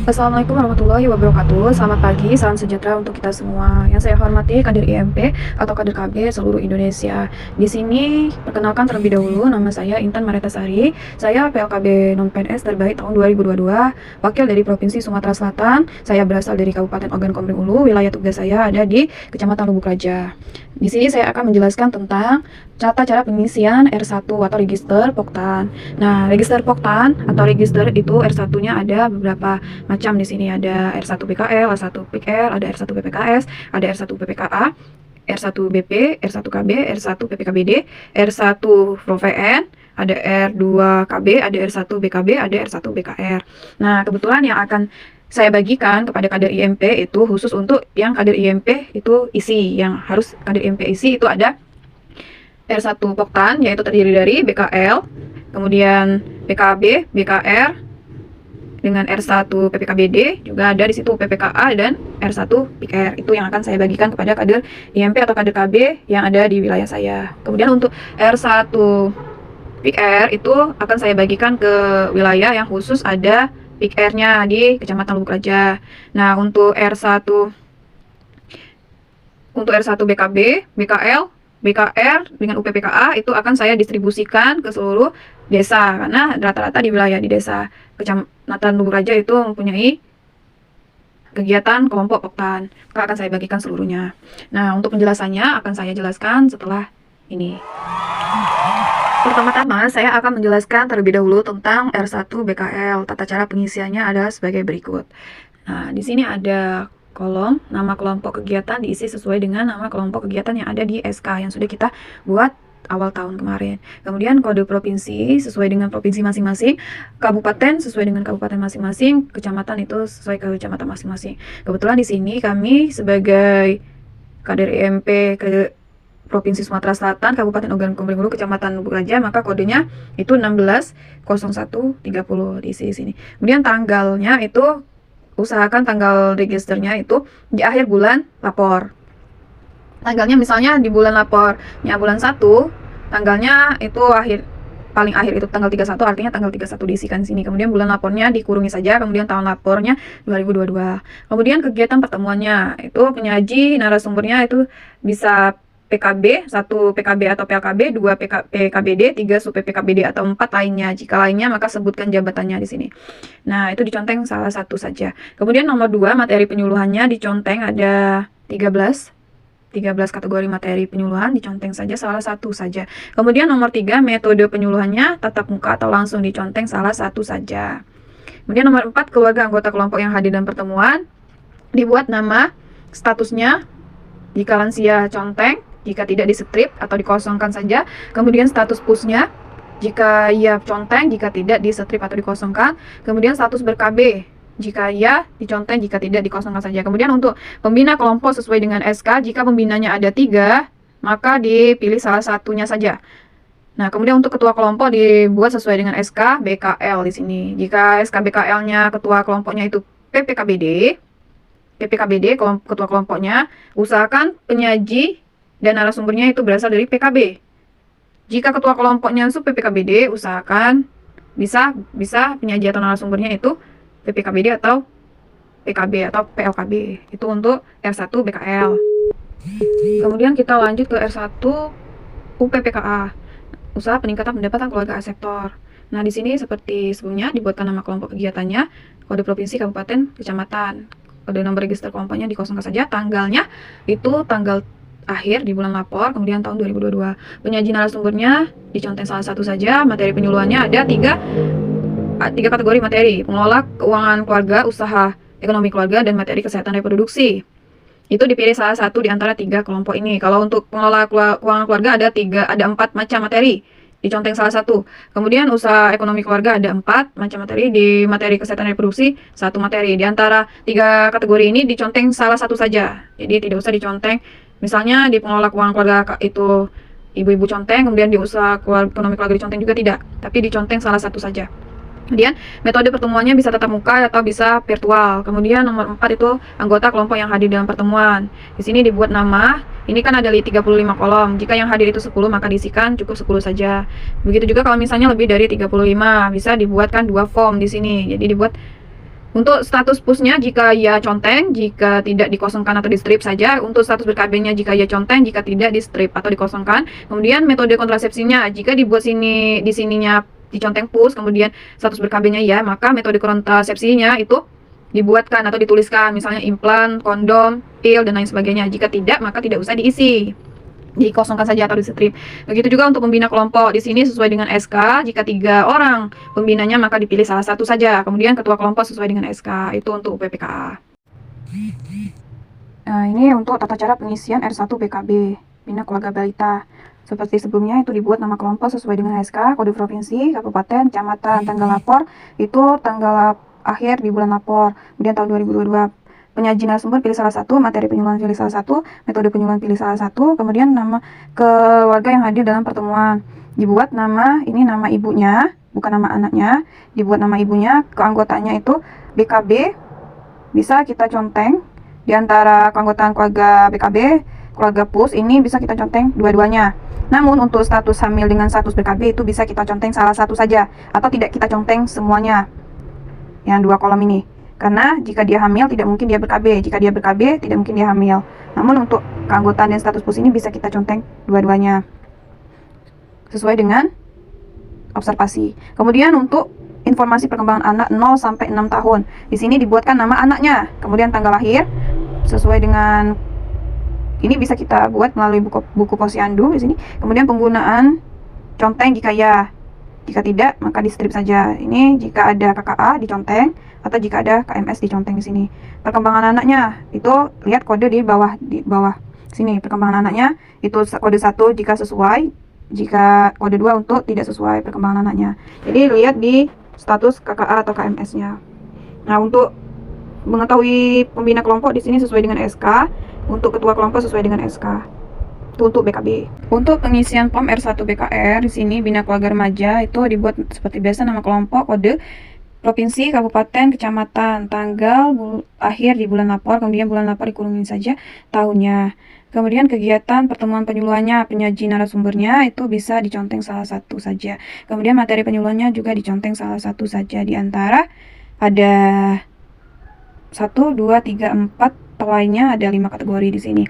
Assalamualaikum warahmatullahi wabarakatuh. Selamat pagi, salam sejahtera untuk kita semua. Yang saya hormati kader IMP atau kader KB seluruh Indonesia. Di sini perkenalkan terlebih dahulu, nama saya Intan Maretasari. Saya PLKB non PNS terbaik tahun 2022, wakil dari Provinsi Sumatera Selatan. Saya berasal dari Kabupaten Ogan Komering Ulu. Wilayah tugas saya ada di Kecamatan Lubuk Raja. Di sini saya akan menjelaskan tentang tata cara pengisian R1 atau register Poktan. Nah, register Poktan atau register itu R1-nya ada beberapa macam. Di sini ada R1 PKL, R1 PKR, ada R1 PPKS, ada R1 PPKA, R1 BP, R1 KB, R1 PPKBD, R1 ProVN, ada R2 KB, ada R1 BKB, ada R1 BKR. Nah, kebetulan yang akan saya bagikan kepada kader IMP itu khusus untuk yang kader IMP itu isi. Yang harus kader IMP isi itu ada R1 Poktan, yaitu terdiri dari BKL, kemudian PKB, BKR, dengan R1 PPKBD, juga ada di situ PPKA dan R1 PKR. Itu yang akan saya bagikan kepada kader IMP atau kader KB yang ada di wilayah saya. Kemudian untuk R1 PKR itu akan saya bagikan ke wilayah yang khusus ada PKR-nya di Kecamatan Lubuk Raja. Nah, untuk R1 BKB, BKL, BKR dengan UPPKA itu akan saya distribusikan ke seluruh desa, karena rata-rata di wilayah di desa Kecamatan Lubuk Raja itu mempunyai kegiatan kelompok Poktan. Maka akan saya bagikan seluruhnya. Nah, untuk penjelasannya akan saya jelaskan setelah ini. Pertama-tama, saya akan menjelaskan terlebih dahulu tentang R1 BKL. Tata cara pengisiannya adalah sebagai berikut. Nah, di sini ada kolom nama kelompok kegiatan diisi sesuai dengan nama kelompok kegiatan yang ada di SK yang sudah kita buat awal tahun kemarin. Kemudian kode provinsi sesuai dengan provinsi masing-masing, kabupaten sesuai dengan kabupaten masing-masing, kecamatan itu sesuai ke kecamatan masing-masing. Kebetulan di sini kami sebagai kader IMP ke Provinsi Sumatera Selatan, Kabupaten Ogan Komering Ulu, Kecamatan Lubuk Raja, maka kodenya itu 160130 diisi di sini. Kemudian tanggalnya itu usahakan tanggal registernya itu di akhir bulan lapor. Tanggalnya misalnya di bulan lapornya bulan 1, tanggalnya itu paling akhir itu tanggal 31, artinya tanggal 31 diisikan sini. Kemudian bulan lapornya dikurungi saja, kemudian tahun lapornya 2022. Kemudian kegiatan pertemuannya itu penyaji narasumbernya itu bisa PKB, 1 PKB atau PLKB, 2 PKBD, 3 sub PKBD atau 4 lainnya. Jika lainnya maka sebutkan jabatannya di sini. Nah, itu diconteng salah satu saja. Kemudian nomor 2, materi penyuluhannya diconteng ada 13 kategori materi penyuluhan, diconteng saja salah satu saja. Kemudian nomor 3, metode penyuluhannya tatap muka atau langsung, diconteng salah satu saja. Kemudian nomor 4, keluarga anggota kelompok yang hadir dalam pertemuan, dibuat nama, statusnya, jika lansia conteng, jika tidak di strip atau dikosongkan saja. Kemudian status pusnya, jika ia conteng, jika tidak di strip atau dikosongkan. Kemudian status ber-KB, jika iya diconteng, jika tidak dikosongkan saja. Kemudian untuk pembina kelompok sesuai dengan SK, jika pembinanya ada 3, maka dipilih salah satunya saja. Nah, kemudian untuk ketua kelompok dibuat sesuai dengan SK BKL di sini. Jika SK BKL-nya ketua kelompoknya itu PPKBD, ketua kelompoknya, usahakan penyaji dan narasumbernya itu berasal dari PKB. Jika ketua kelompoknya sub PPKBD, usahakan bisa penyaji atau narasumbernya itu PPKBD atau PKB atau PLKB. Itu untuk R1 BKL. Kemudian kita lanjut ke R1 UPPKA, usaha peningkatan pendapatan keluarga aseptor. Nah, di sini seperti sebelumnya dibuatkan nama kelompok kegiatannya, kode provinsi, kabupaten, kecamatan. Kode nomor register kelompoknya dikosongkan saja, tanggalnya itu tanggal akhir di bulan lapor, kemudian tahun 2022. Penyaji narasumbernya diconteng salah satu saja. Materi penyuluhannya ada 3 kategori materi: pengelola keuangan keluarga, usaha ekonomi keluarga, dan materi kesehatan reproduksi. Itu dipilih salah satu di antara 3 kelompok ini. Kalau untuk pengelola keuangan keluarga ada 4 macam materi, diconteng salah satu. Kemudian usaha ekonomi keluarga ada 4 macam materi, di materi kesehatan reproduksi 1 materi. Di antara 3 kategori ini diconteng salah satu saja. Jadi tidak usah diconteng. Misalnya di pengelola keuangan keluarga itu ibu-ibu conteng, kemudian di usaha ekonomi keluarga diconteng juga tidak, tapi diconteng salah satu saja. Kemudian metode pertemuannya bisa tatap muka atau bisa virtual. Kemudian nomor 4 itu anggota kelompok yang hadir dalam pertemuan. Di sini dibuat nama. Ini kan ada 35 kolom. Jika yang hadir itu 10, maka diisikan cukup 10 saja. Begitu juga kalau misalnya lebih dari 35, bisa dibuatkan 2 form di sini. Jadi dibuat Untuk status pusnya jika ya conteng, jika tidak dikosongkan atau di strip saja. Untuk status ber-KB-nya jika ya conteng, jika tidak di strip atau dikosongkan. Kemudian metode kontrasepsinya jika dibuat di sininya diconteng pus, kemudian status ber-KB-nya ya, maka metode kontrasepsinya itu dibuatkan atau dituliskan, misalnya implan, kondom, pil, dan lain sebagainya. Jika tidak, maka tidak usah diisi, dikosongkan saja atau di strip. Begitu juga untuk pembina kelompok. Di sini sesuai dengan SK, jika 3 orang pembinanya maka dipilih salah satu saja. Kemudian ketua kelompok sesuai dengan SK. Itu untuk PPKA. Nah, ini untuk tata cara pengisian R1 PKB Bina Keluarga Balita. Seperti sebelumnya, itu dibuat nama kelompok sesuai dengan SK, kode provinsi, kabupaten, kecamatan, tanggal lapor, itu tanggal akhir di bulan lapor. Kemudian tahun 2022. Penyaji narasumber pilih salah satu, materi penyuluhan pilih salah satu, metode penyuluhan pilih salah satu, kemudian nama keluarga yang hadir dalam pertemuan. Dibuat nama, ini nama ibunya, bukan nama anaknya, dibuat nama ibunya, keanggotaannya itu BKB, bisa kita conteng, di antara keanggotaan keluarga BKB, keluarga PUS, ini bisa kita conteng dua-duanya. Namun untuk status hamil dengan status BKB itu bisa kita conteng salah satu saja, atau tidak kita conteng semuanya, yang 2 kolom ini. Karena jika dia hamil tidak mungkin dia ber-KB, jika dia ber-KB tidak mungkin dia hamil. Namun untuk keanggotaan dan status pus ini bisa kita conteng dua-duanya sesuai dengan observasi. Kemudian untuk informasi perkembangan anak 0 sampai 6 tahun. Di sini dibuatkan nama anaknya, kemudian tanggal lahir sesuai dengan ini bisa kita buat melalui buku posyandu di sini. Kemudian penggunaan conteng jika ya. Jika tidak, maka di strip saja. Ini jika ada KKA diconteng, atau jika ada KMS diconteng di sini. Perkembangan anaknya itu lihat kode di bawah sini. Perkembangan anaknya itu kode 1 jika sesuai, jika kode 2 untuk tidak sesuai perkembangan anaknya. Jadi lihat di status KKA atau KMS-nya. Nah, untuk mengetahui pembina kelompok di sini sesuai dengan SK, untuk ketua kelompok sesuai dengan SK. Untuk BKB. Untuk pengisian form R1 BKR di sini Bina Keluarga Remaja itu dibuat seperti biasa, nama kelompok, kode, provinsi, kabupaten, kecamatan, tanggal akhir di bulan lapor, kemudian bulan lapor dikurungin saja tahunnya. Kemudian kegiatan pertemuan penyuluhannya, penyaji narasumbernya itu bisa diconteng salah satu saja. Kemudian materi penyuluhannya juga diconteng salah satu saja. Di antara ada 1, 2, 3, 4 lainnya ada 5 kategori di sini.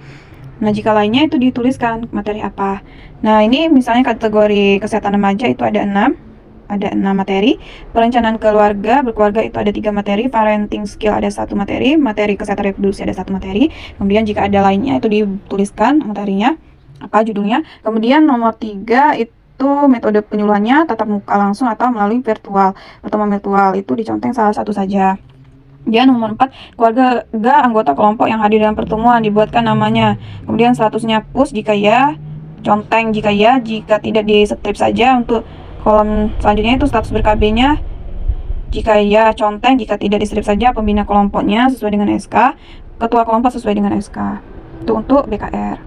Nah, jika lainnya itu dituliskan materi apa. Nah, ini misalnya kategori kesehatan remaja itu ada 6 materi. Perencanaan keluarga, berkeluarga itu ada 3 materi. Parenting skill ada 1 materi. Materi kesehatan reproduksi ada 1 materi. Kemudian jika ada lainnya itu dituliskan materinya, apa judulnya. Kemudian nomor 3 itu metode penyuluhannya tatap muka langsung atau melalui virtual. Pertemuan virtual itu diconteng salah satu saja. Dia nomor 4, keluarga anggota kelompok yang hadir dalam pertemuan, dibuatkan namanya. Kemudian statusnya pus jika ya, conteng jika ya, jika tidak di strip saja. Untuk kolom selanjutnya itu status ber-KB-nya, jika ya conteng, jika tidak di strip saja. Pembina kelompoknya sesuai dengan SK, ketua kelompok sesuai dengan SK. Itu untuk BKR.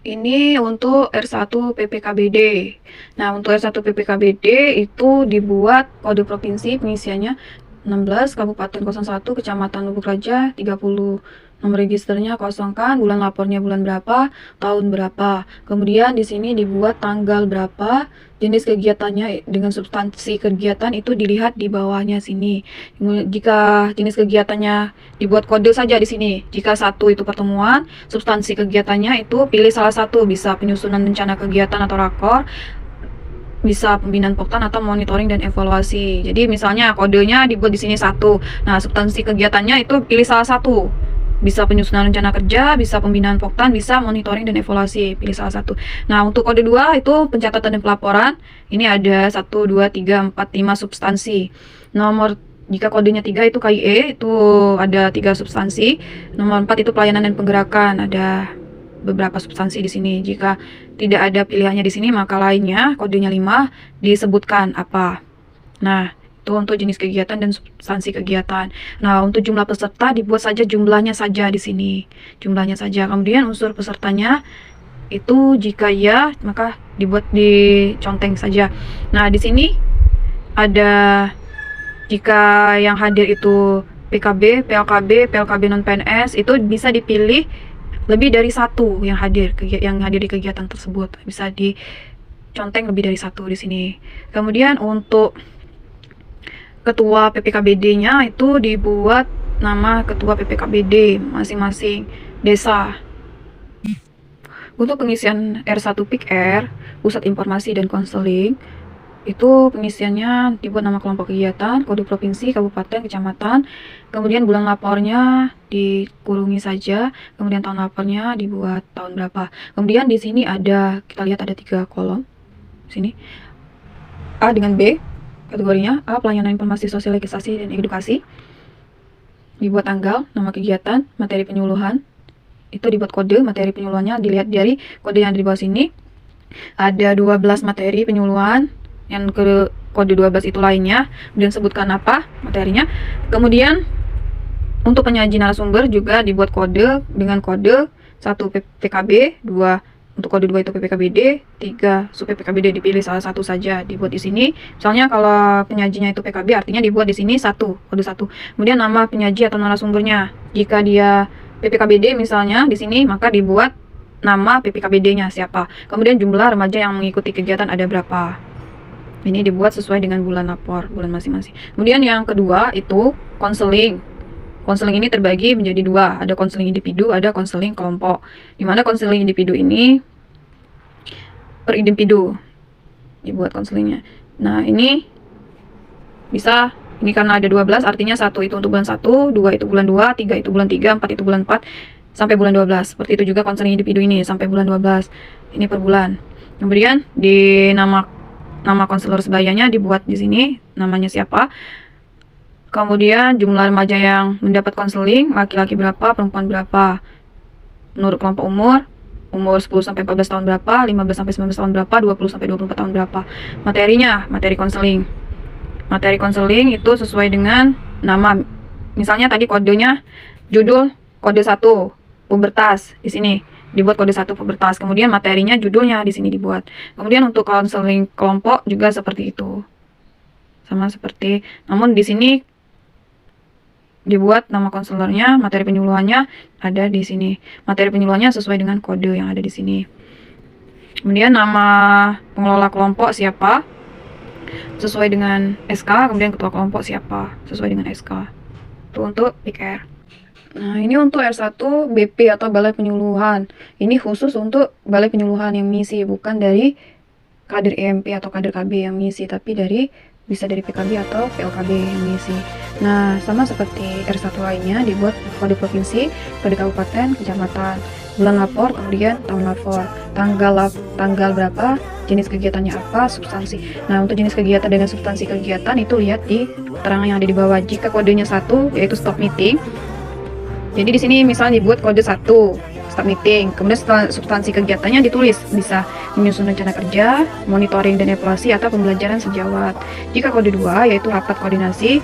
Ini untuk R1 PPKBD. Nah, untuk R1 PPKBD itu dibuat kode provinsi pengisiannya 16, Kabupaten 01, Kecamatan Lubuk Raja 30. Nomor registernya kosongkan, bulan lapornya bulan berapa, tahun berapa. Kemudian di sini dibuat tanggal berapa, jenis kegiatannya dengan substansi kegiatan itu dilihat di bawahnya sini. Jika jenis kegiatannya dibuat kode saja di sini. Jika 1 itu pertemuan, substansi kegiatannya itu pilih salah satu, bisa penyusunan rencana kegiatan atau rakor, bisa pembinaan poktan atau monitoring dan evaluasi. Jadi misalnya kodenya dibuat di sini 1. Nah, substansi kegiatannya itu pilih salah satu. Bisa penyusunan rencana kerja, bisa pembinaan poktan, bisa monitoring dan evaluasi, pilih salah satu. Nah, untuk kode 2 itu pencatatan dan pelaporan. Ini ada 1, 2, 3, 4, 5 substansi. Nomor jika kodenya 3 itu KIE, itu ada 3 substansi. Nomor 4 itu pelayanan dan penggerakan, ada beberapa substansi di sini. Jika tidak ada pilihannya di sini, maka lainnya kodenya 5 disebutkan apa. Nah, itu untuk jenis kegiatan dan substansi kegiatan. Nah, untuk jumlah peserta dibuat saja jumlahnya saja di sini. Jumlahnya saja. Kemudian unsur pesertanya itu jika ya, maka dibuat diconteng saja. Nah, di sini ada jika yang hadir itu PKB, PLKB non PNS itu bisa dipilih lebih dari 1 yang hadir di kegiatan tersebut, bisa diconteng lebih dari 1 di sini. Kemudian untuk ketua PPKBD-nya itu dibuat nama ketua PPKBD masing-masing desa. Untuk pengisian R1 PIK-R, Pusat Informasi dan Konseling, itu pengisiannya dibuat nama kelompok kegiatan, kode provinsi, kabupaten, kecamatan, kemudian bulan lapornya dikurungi saja, kemudian tahun lapornya dibuat tahun berapa. Kemudian di sini ada, kita lihat ada 3 kolom. Sini A dengan B, kategorinya A pelayanan informasi sosial legislasi dan edukasi, dibuat tanggal, nama kegiatan, materi penyuluhan, itu dibuat kode, materi penyuluhannya dilihat dari kode yang ada di bawah sini. Ada 12 materi penyuluhan, yang ke kode 12 itu lainnya, kemudian sebutkan apa materinya. Kemudian untuk penyaji narasumber juga dibuat kode dengan kode 1 PKB, 2 untuk kode 2 itu PPKBD, 3 sub PPKBD, dipilih salah satu saja dibuat di sini. Misalnya kalau penyajinya itu PKB artinya dibuat di sini 1, kode 1. Kemudian nama penyaji atau narasumbernya. Jika dia PPKBD misalnya di sini, maka dibuat nama PPKBD-nya siapa. Kemudian jumlah remaja yang mengikuti kegiatan ada berapa. Ini dibuat sesuai dengan bulan lapor, bulan masing-masing. Kemudian yang kedua itu konseling. Konseling ini terbagi menjadi 2. Ada konseling individu, ada konseling kelompok. Dimana konseling individu ini per individu dibuat konselingnya. Nah ini bisa, ini karena ada 12 artinya 1 itu untuk bulan 1, 2 itu bulan 2, 3 itu bulan 3, 4 itu bulan 4 sampai bulan 12. Seperti itu juga konseling individu ini sampai bulan 12. Ini per bulan. Kemudian di nama konselor sebayanya dibuat di sini namanya siapa. Kemudian jumlah remaja yang mendapat konseling, laki-laki berapa, perempuan berapa. Menurut kelompok umur 10 sampai 14 tahun berapa, 15 sampai 19 tahun berapa, 20 sampai 24 tahun berapa. Materinya, materi konseling. Materi konseling itu sesuai dengan nama. Misalnya tadi kodenya judul kode 1 pubertas, di sini dibuat kode 1 pubertas. Kemudian materinya judulnya di sini dibuat. Kemudian untuk konseling kelompok juga seperti itu. Sama seperti, namun di sini dibuat nama konselornya, materi penyuluhannya ada di sini. Materi penyuluhannya sesuai dengan kode yang ada di sini. Kemudian nama pengelola kelompok siapa? Sesuai dengan SK, kemudian ketua kelompok siapa? Sesuai dengan SK. Itu untuk PIK-R. Nah, ini untuk R1 BP atau Balai Penyuluhan. Ini khusus untuk Balai Penyuluhan yang mengisi, bukan dari kader EMP atau kader KB yang mengisi, tapi bisa dari PKB atau PLKB yang mengisi. Nah, sama seperti R1 lainnya, dibuat kode provinsi, kode kabupaten, kecamatan, bulan lapor, kemudian tahun lapor, tanggal berapa, jenis kegiatannya apa, substansi. Nah, untuk jenis kegiatan dengan substansi kegiatan itu lihat di keterangan yang ada di bawah. Jika kodenya 1 yaitu stop meeting, jadi di sini misalnya dibuat kode 1 start meeting, kemudian setelah substansi kegiatannya ditulis bisa menyusun rencana kerja, monitoring dan evaluasi atau pembelajaran sejawat. Jika kode 2 yaitu rapat koordinasi,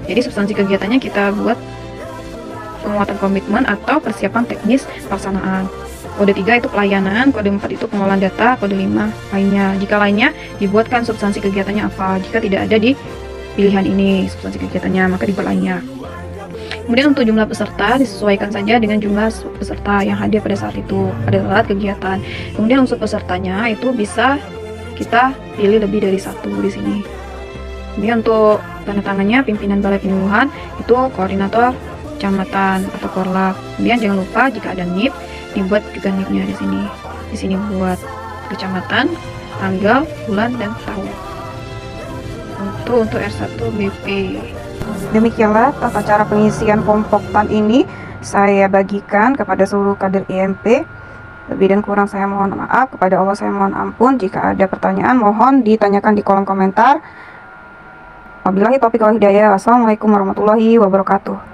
jadi substansi kegiatannya kita buat penguatan komitmen atau persiapan teknis pelaksanaan. Kode 3 itu pelayanan, kode 4 itu pengolahan data, kode 5 lainnya. Jika lainnya dibuatkan substansi kegiatannya apa. Jika tidak ada di pilihan ini substansi kegiatannya, maka dibuat lainnya. Kemudian untuk jumlah peserta disesuaikan saja dengan jumlah peserta yang hadir pada saat itu, pada saat kegiatan. Kemudian unsur pesertanya itu bisa kita pilih lebih dari 1 di sini. Kemudian untuk tanda tangannya pimpinan Balai Penyuluhan itu koordinator kecamatan atau korlap. Kemudian jangan lupa jika ada NIP dibuat juga NIP-nya di sini. Di sini buat kecamatan, tanggal, bulan dan tahun. Untuk R1 BP. Demikianlah tata cara pengisian kelompok TAN ini saya bagikan kepada seluruh kader IMP. Lebih dan kurang saya mohon maaf, kepada Allah saya mohon ampun. Jika ada pertanyaan mohon ditanyakan di kolom komentar. Wabillahi taufiq wal hidayah. Wassalamualaikum warahmatullahi wabarakatuh.